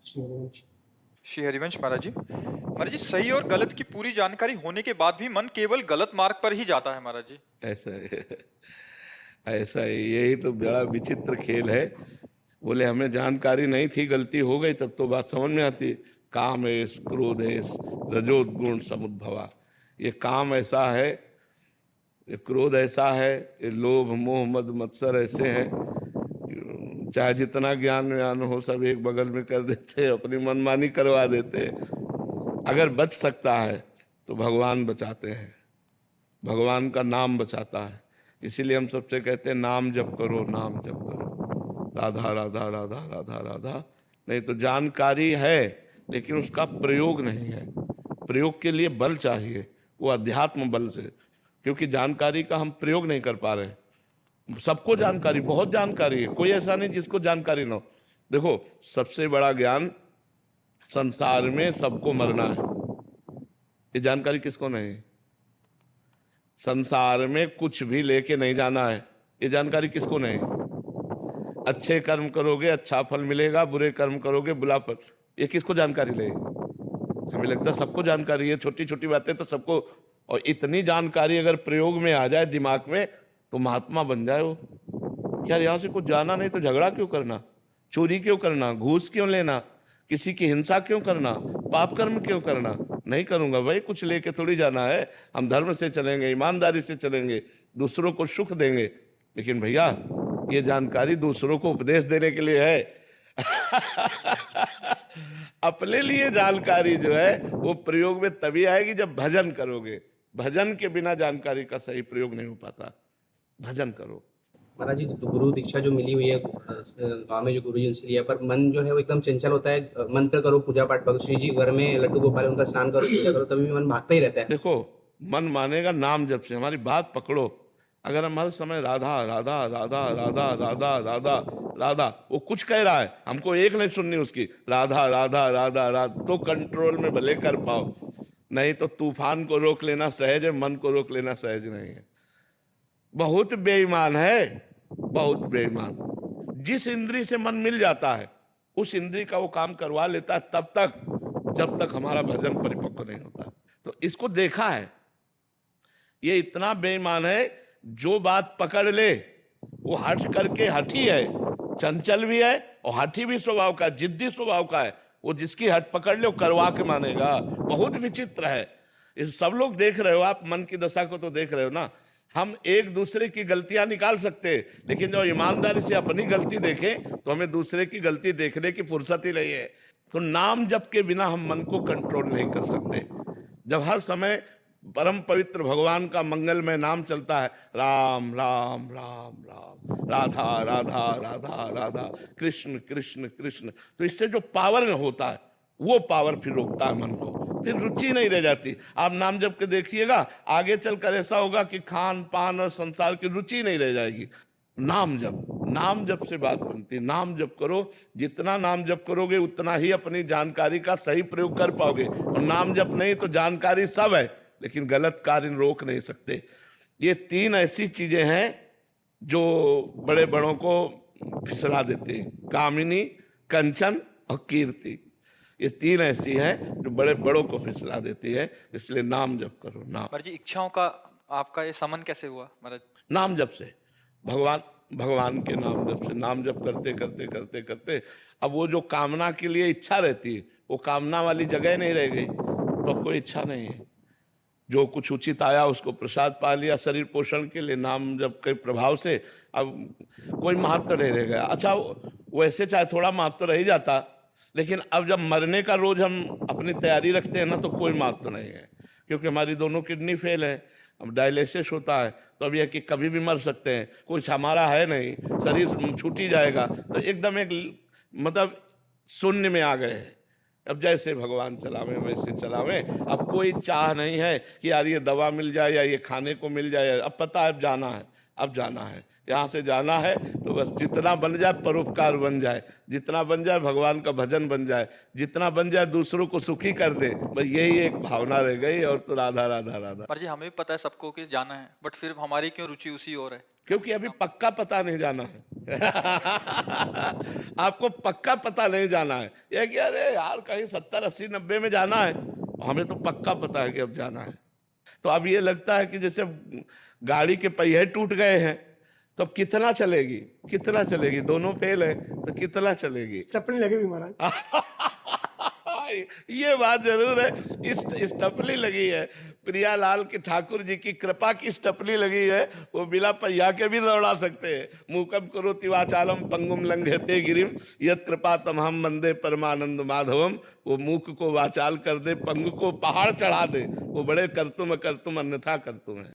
श्री हरिवंश महाराज जी। महाराज जी, सही और गलत की पूरी जानकारी होने के बाद भी मन केवल गलत मार्ग पर ही जाता है महाराज जी। ऐसा है। ऐसा है, यही तो बड़ा विचित्र खेल है। बोले हमें जानकारी नहीं थी, गलती हो गई, तब तो बात समझ में आती। कामेश क्रोधेश रजोगुण समुद्भवा। ये काम ऐसा है, ये क्रोध ऐसा है, ये लोभ मोह मद मत्सर ऐसे हैं, चाहे जितना ज्ञान व्यान हो सब एक बगल में कर देते हैं, अपनी मनमानी करवा देते हैं। अगर बच सकता है तो भगवान बचाते हैं, भगवान का नाम बचाता है। इसीलिए हम सबसे कहते हैं नाम जप करो, नाम जप करो, राधा राधा राधा राधा राधा। नहीं तो जानकारी है लेकिन उसका प्रयोग नहीं है। प्रयोग के लिए बल चाहिए, वो अध्यात्म बल से, क्योंकि जानकारी का हम प्रयोग नहीं कर पा रहे। सबको जानकारी, बहुत जानकारी है, कोई ऐसा नहीं जिसको जानकारी ना हो। देखो, सबसे बड़ा ज्ञान संसार में सबको मरना है, ये जानकारी किसको नहीं है? संसार में कुछ भी लेके नहीं जाना है, ये जानकारी किसको नहीं है? अच्छे कर्म करोगे अच्छा फल मिलेगा, बुरे कर्म करोगे बुरा फल, ये किसको जानकारी लगेगी? हमें लगता है सबको जानकारी है, छोटी छोटी बातें तो सबको। और इतनी जानकारी अगर प्रयोग में आ जाए दिमाग में तो महात्मा बन जाए वो। यार यहाँ से कुछ जाना नहीं तो झगड़ा क्यों करना, चोरी क्यों करना, घूस क्यों लेना, किसी की हिंसा क्यों करना, पाप कर्म क्यों करना? नहीं करूंगा भाई, कुछ लेके थोड़ी जाना है। हम धर्म से चलेंगे, ईमानदारी से चलेंगे, दूसरों को सुख देंगे। लेकिन भैया ये जानकारी दूसरों को उपदेश देने के लिए है। अपने लिए जानकारी जो है वो प्रयोग में तभी आएगी जब भजन करोगे। भजन के बिना जानकारी का सही प्रयोग नहीं हो पाता। भजन करो। महाराज जी, तो गुरु दीक्षा जो मिली हुई है गांव में, जो गुरु जी उनसे लिया, पर मन जो है वो एकदम चंचल होता है। मंत्र करो, पूजा पाठ करो, श्री जी घर में लड्डू गोपाल उनका स्नान करो, पूजा करो, तभी मन भागता ही रहता है। देखो, मन मानेगा नाम जप से। हमारी बात पकड़ो। अगर हम हर समय राधा राधा राधा राधा राधा राधा राधा, वो कुछ कह रहा है हमको एक नहीं सुननी उसकी, राधा राधा राधा राधा, तो कंट्रोल में भले कर पाओ, नहीं तो तूफान को रोक लेना सहज है, मन को रोक लेना सहज नहीं है। बहुत बेईमान है, बहुत बेईमान। जिस इंद्री से मन मिल जाता है उस इंद्री का वो काम करवा लेता है, तब तक जब तक हमारा भजन परिपक्व नहीं होता। तो इसको देखा है, ये इतना बेईमान है, जो बात पकड़ ले वो हट करके हठी है, चंचल भी है और हठी भी स्वभाव का, जिद्दी स्वभाव का है। वो जिसकी हट पकड़ ले वो करवा के मानेगा। बहुत विचित्र है। इस सब लोग देख रहे हो आप, मन की दशा को तो देख रहे हो ना। हम एक दूसरे की गलतियां निकाल सकते हैं, लेकिन जब ईमानदारी से अपनी गलती देखें तो हमें दूसरे की गलती देखने की फुर्सत ही नहीं है। तो नाम जप के बिना हम मन को कंट्रोल नहीं कर सकते। जब हर समय परम पवित्र भगवान का मंगलमय नाम चलता है, राम राम राम राम, राधा राधा राधा राधा, कृष्ण कृष्ण कृष्ण, तो इससे जो पावर होता है वो पावर फिर रोकता है मन को, फिर रुचि नहीं रह जाती। आप नाम जप के देखिएगा, आगे चलकर ऐसा होगा कि खान पान और संसार की रुचि नहीं रह जाएगी। नाम जप, नाम जप से बात बनती है। नाम जप करो, जितना नाम जप करोगे उतना ही अपनी जानकारी का सही प्रयोग कर पाओगे। और नाम जप नहीं तो जानकारी सब है, लेकिन गलत कार्य रोक नहीं सकते। ये तीन ऐसी चीजें हैं जो बड़े बड़ों को फिसला देती हैं, कामिनी, कंचन और कीर्ति। ये तीन ऐसी हैं जो बड़े बड़ों को फिसला देती है। इसलिए नाम जप करो। नाम। महाराज जी, इच्छाओं का आपका ये समन कैसे हुआ महाराज? नाम जप से, भगवान के नाम जप से। नाम जप करते करते करते करते अब वो जो कामना के लिए इच्छा रहती है वो कामना वाली जगह नहीं रह गई, तो अब कोई इच्छा नहीं है। जो कुछ उचित आया उसको प्रसाद पा लिया शरीर पोषण के लिए, नाम जप के प्रभाव से अब कोई महत्व नहीं रह गया। अच्छा, वैसे चाहे थोड़ा महत्व रह ही जाता, लेकिन अब जब मरने का रोज हम अपनी तैयारी रखते हैं ना, तो कोई महत्व नहीं है, क्योंकि हमारी दोनों किडनी फेल है, अब डायलिसिस होता है, तो अब यह कि कभी भी मर सकते हैं, कुछ हमारा है नहीं, शरीर छूट ही जाएगा, तो एकदम एक मतलब शून्य में आ गए हैं। अब जैसे भगवान चलावे वैसे चलावे। अब कोई चाह नहीं है कि यार ये दवा मिल जाए या ये खाने को मिल जाए। अब पता है अब जाना है, अब जाना है। यहाँ से जाना है तो बस जितना बन जाए परोपकार बन जाए, जितना बन जाए भगवान का भजन बन जाए, जितना बन जाए दूसरों को सुखी कर दे, बस यही एक भावना रह गई। और तो राधा राधा राधा। पर जी हमें भी पता है सबको कि जाना है, बट फिर हमारी क्यों रुचि उसी ओर है? क्योंकि अभी पक्का पता नहीं जाना है। आपको पक्का पता नहीं जाना है, यह कि अरे यार कहीं 70 80 90 में जाना है, हमें तो पक्का पता है कि अब जाना है। तो अब ये लगता है कि जैसे गाड़ी के पहिए टूट गए हैं, तो अब कितना चलेगी, कितना चलेगी, दोनों फेल है तो कितना चलेगी। टपनी लगेगी महाराज। ये बात जरूर है, इस टपली लगी है, प्रियालाल की ठाकुर जी की कृपा की टपली लगी है, वो बिना पहिया के भी दौड़ा सकते हैं। मूकम करोति वाचालम पंगुम लंघयते गिरिम यत कृपा तमहम वंदे परमानंद माधवम। वो मूक को वाचाल कर दे, पंगु को पहाड़ चढ़ा दे, वो बड़े कर्तुम अन्यथा कर्तुम है।